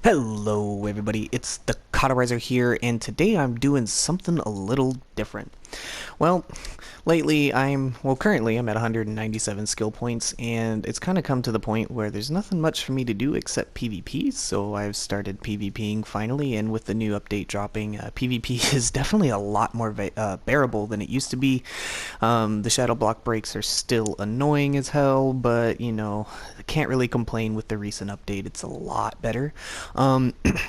Hello everybody, it's the Cauterizer here, and today I'm doing something a little different. Well, currently I'm at 197 skill points, and it's kind of come to the point where there's nothing much for me to do except PvP, so I've started PvPing finally, and with the new update dropping, PvP is definitely a lot more bearable than it used to be. The shadow block breaks are still annoying as hell, but, I can't really complain with the recent update. It's a lot better.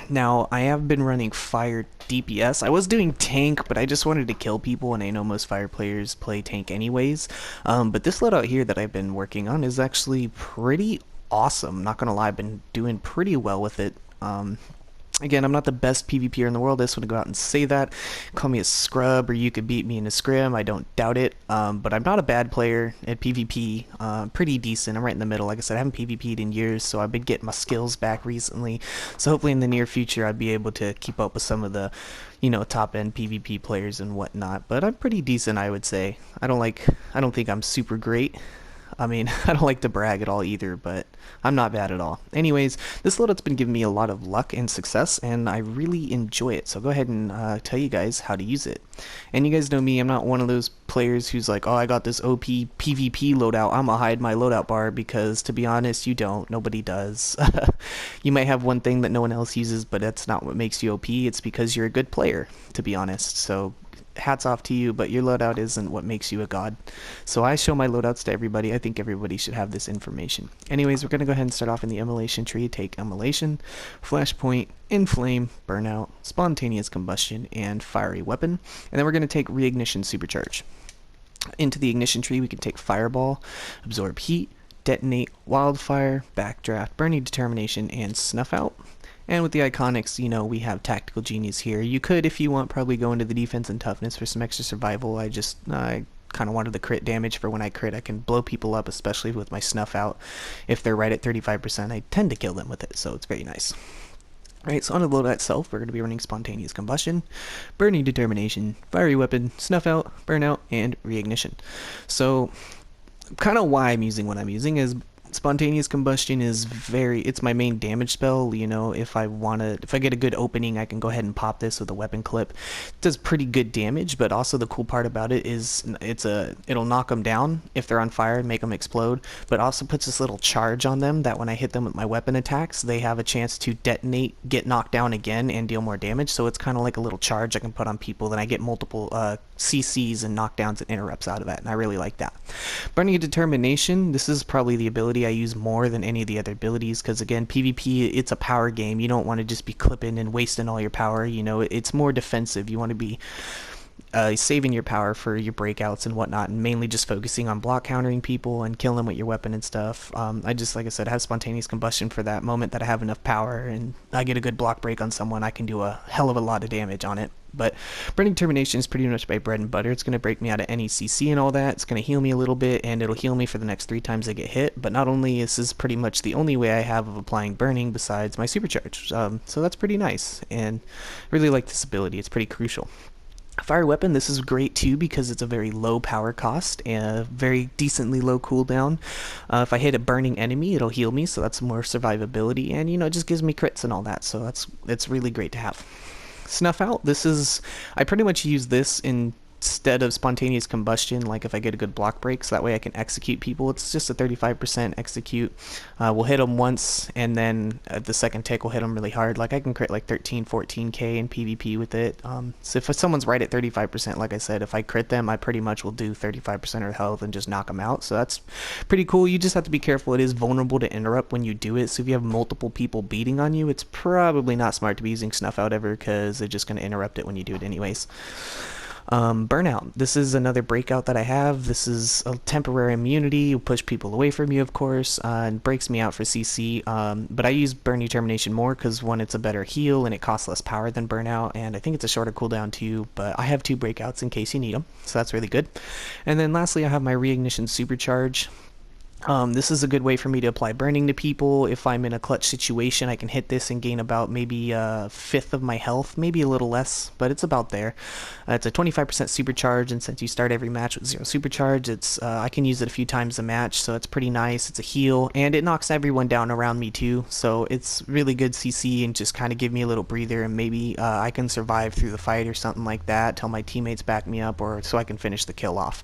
Now, I have been running fire DPS. I was doing tank, but I just wanted to kill people, and I know most fire players play tank anyways. But this loadout here that I've been working on is actually pretty awesome. Not gonna lie, I've been doing pretty well with it. Again, I'm not the best PvPer in the world. I just want to go out and say that. Call me a scrub, or you could beat me in a scrim. I don't doubt it. But I'm not a bad player at PvP. Pretty decent. I'm right in the middle. Like I said, I haven't PvP'd in years, so I've been getting my skills back recently. So hopefully in the near future, I'd be able to keep up with some of the, top-end PvP players and whatnot. But I'm pretty decent, I would say. I don't think I'm super great. I mean, I don't like to brag at all either, but I'm not bad at all. Anyways, this loadout's been giving me a lot of luck and success, and I really enjoy it. So go ahead and tell you guys how to use it. And you guys know me, I'm not one of those players who's like, oh, I got this OP PvP loadout, I'm gonna hide my loadout bar, because to be honest, you don't. Nobody does. You might have one thing that no one else uses, but that's not what makes you OP. It's because you're a good player, to be honest. So hats off to you, but your loadout isn't what makes you a god. So I show my loadouts to everybody. I think everybody should have this information. Anyways, we're going to go ahead and start off in the immolation tree. Take immolation, flashpoint, inflame, burnout, spontaneous combustion, and fiery weapon. And then we're going to take reignition supercharge. Into the ignition tree, we can take fireball, absorb heat, detonate, wildfire, backdraft, burning determination, and snuff out. And with the iconics, we have Tactical Genius here. You could, if you want, probably go into the defense and toughness for some extra survival. I kind of wanted the crit damage for when I crit. I can blow people up, especially with my snuff out. If they're right at 35%, I tend to kill them with it, so it's very nice. Alright, so on the loadout itself, we're going to be running Spontaneous Combustion, Burning Determination, Fiery Weapon, Snuff Out, Burnout, and Reignition. So, kind of why I'm using what I'm using is Spontaneous Combustion is it's my main damage spell. If I get a good opening, I can go ahead and pop this with a weapon clip. It does pretty good damage, but also the cool part about it is it'll knock them down if they're on fire and make them explode, but also puts this little charge on them that when I hit them with my weapon attacks, they have a chance to detonate, get knocked down again, and deal more damage. So it's kind of like a little charge I can put on people, then I get multiple CCs and knockdowns and interrupts out of that, and I really like that. Burning Determination, this is probably the ability I use more than any of the other abilities, because again, PvP, it's a power game. You don't want to just be clipping and wasting all your power. It's more defensive. You want to be saving your power for your breakouts and whatnot, and mainly just focusing on block countering people and killing them with your weapon and stuff. I just, like I said, have Spontaneous Combustion for that moment that I have enough power and I get a good block break on someone. I can do a hell of a lot of damage on it. But Burning Determination is pretty much my bread and butter. It's going to break me out of any CC and all that. It's going to heal me a little bit, and it'll heal me for the next 3 times I get hit. But not only this is pretty much the only way I have of applying burning besides my supercharge. So that's pretty nice, and I really like this ability. It's pretty crucial. Fire Weapon, this is great too because it's a very low power cost and a very decently low cooldown. If I hit a burning enemy, it'll heal me, so that's more survivability, and it just gives me crits and all that, so it's really great to have. Snuff Out, I pretty much use this instead of Spontaneous Combustion, like if I get a good block break, so that way I can execute people. It's just a 35% execute. We'll hit them once, and then the second tick will hit them really hard. Like I can crit like 13, 14k in PvP with it. So if someone's right at 35%, like I said, if I crit them, I pretty much will do 35% of their health and just knock them out. So that's pretty cool. You just have to be careful. It is vulnerable to interrupt when you do it. So if you have multiple people beating on you, it's probably not smart to be using Snuff Out ever, because they're just going to interrupt it when you do it anyways. Burnout. This is another breakout that I have. This is a temporary immunity. You push people away from you, of course, and breaks me out for CC. But I use Burn Determination more because, one, it's a better heal and it costs less power than Burnout, and I think it's a shorter cooldown too, but I have 2 breakouts in case you need them, so that's really good. And then lastly, I have my Reignition Supercharge. This is a good way for me to apply burning to people. If I'm in a clutch situation, I can hit this and gain about maybe a fifth of my health, maybe a little less, but it's about there. It's a 25% supercharge, and since you start every match with 0 supercharge, it's I can use it a few times a match, so it's pretty nice. It's a heal, and it knocks everyone down around me too, so it's really good CC and just kind of give me a little breather, and maybe I can survive through the fight or something like that till my teammates back me up, or so I can finish the kill off.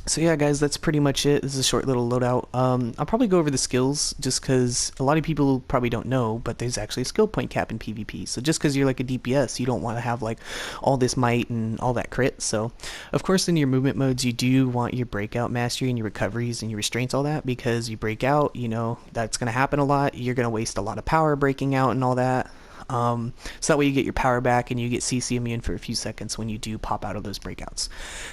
So yeah, guys, that's pretty much it. This is a short little loadout. I'll probably go over the skills just because a lot of people probably don't know, but there's actually a skill point cap in PvP. So just because you're like a DPS, you don't want to have like all this might and all that crit. So of course in your movement modes, you do want your breakout mastery and your recoveries and your restraints, all that, because you break out, you know, that's going to happen a lot. You're going to waste a lot of power breaking out and all that. So that way you get your power back and you get CC immune for a few seconds when you do pop out of those breakouts.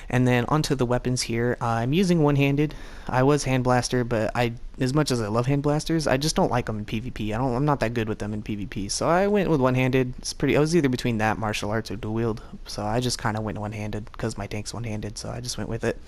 And then onto the weapons here. I'm using one-handed. I was hand blaster, but as much as I love hand blasters, I just don't like them in PvP. I'm not that good with them in PvP. So I went with one-handed. I was either between that, martial arts, or dual wield. So I just kind of went one-handed because my tank's one-handed. So I just went with it.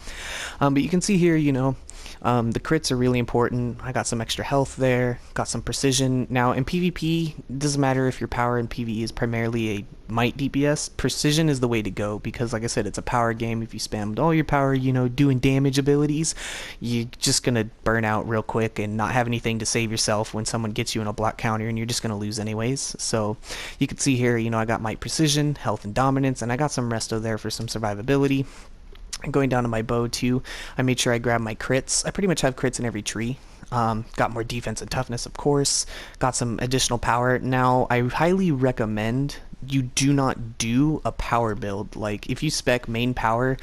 But you can see here, you know, the crits are really important. I got some extra health there, got some precision. Now in PvP, it doesn't matter if your power in PvE is primarily a might DPS, precision is the way to go because like I said, it's a power game. If you spammed all your power, you know, doing damage abilities, you're just gonna burn out real quick and not have anything to save yourself when someone gets you in a block counter, and you're just gonna lose anyways. So you can see here, you know, I got might, precision, health, and dominance, and I got some resto there for some survivability. Going down to my bow too, I made sure I grabbed my crits. I pretty much have crits in every tree. Got more defense and toughness, of course. Got some additional power. Now, I highly recommend you do not do a power build. Like, if you spec main power,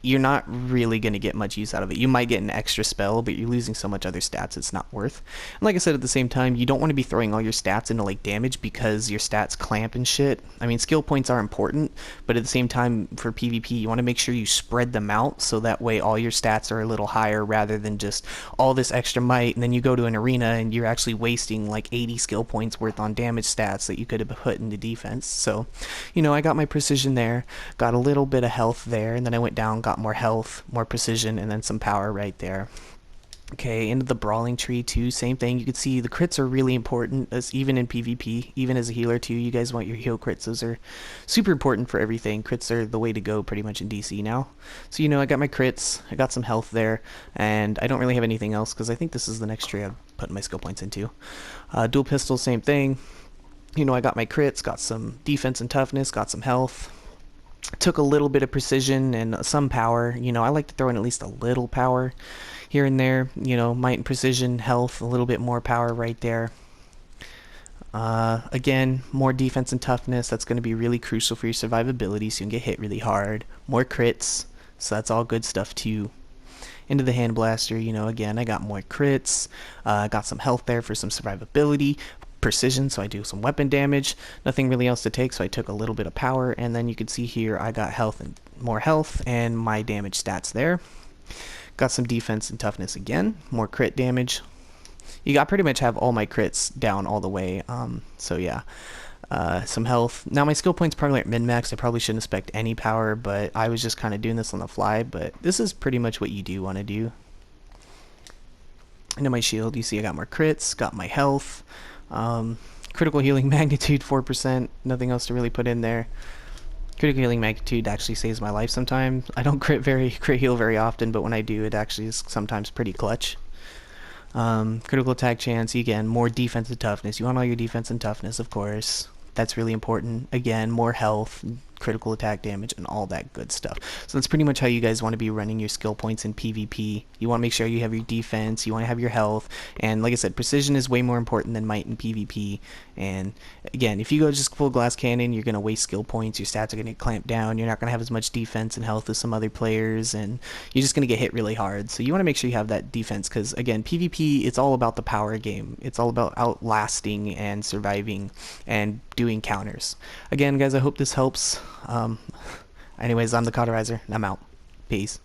you're not really going to get much use out of it. You might get an extra spell, but you're losing so much other stats it's not worth. And like I said, at the same time, you don't want to be throwing all your stats into like damage because your stats clamp and shit. I mean, skill points are important, but at the same time for PvP, you want to make sure you spread them out so that way all your stats are a little higher rather than just all this extra might, and then you go to an arena and you're actually wasting like 80 skill points worth on damage stats that you could have put into defense. So, you know, I got my precision there, got a little bit of health there, and then I went down, got more health, more precision, and then some power right there. Okay, into the brawling tree too, same thing. You can see the crits are really important, as even in PvP, even as a healer too. You guys want your heal crits. Those are super important for everything. Crits are the way to go pretty much in DC now. So, you know, I got my crits, I got some health there, and I don't really have anything else because I think this is the next tree I'm putting my skill points into. Dual pistol, same thing. You know, I got my crits, got some defense and toughness, got some health. Took a little bit of precision and some power. You know, I like to throw in at least a little power here and there. You know, might and precision, health, a little bit more power right there. Again, more defense and toughness. That's going to be really crucial for your survivability, so you can get hit really hard. More crits, so that's all good stuff too. Into the hand blaster, you know, again, I got more crits. Got some health there for some survivability. Precision, so I do some weapon damage. Nothing really else to take, so I took a little bit of power, and then you can see here I got health and more health and my damage stats there. Got some defense and toughness again, more crit damage. You got pretty much have all my crits down all the way. So yeah, some health. Now my skill points probably aren't min-max. I probably shouldn't expect any power, but I was just kind of doing this on the fly. But this is pretty much what you do want to do. Into my shield, you see I got more crits, got my health. Critical healing magnitude 4%, nothing else to really put in there. Critical healing magnitude actually saves my life sometimes. I don't crit heal very often, but when I do, it actually is sometimes pretty clutch. Critical attack chance, again, more defense and toughness. You want all your defense and toughness, of course. That's really important. Again, more health, critical attack damage, and all that good stuff. So that's pretty much how you guys want to be running your skill points in PvP. You want to make sure you have your defense, you want to have your health, and like I said, precision is way more important than might in PvP. And again, if you go just full glass cannon, you're going to waste skill points, your stats are going to get clamped down, you're not going to have as much defense and health as some other players, and you're just going to get hit really hard. So you want to make sure you have that defense, because again, PvP, it's all about the power game. It's all about outlasting and surviving and doing counters. Again, guys, I hope this helps. Anyways, I'm the Cauterizer, and I'm out. Peace.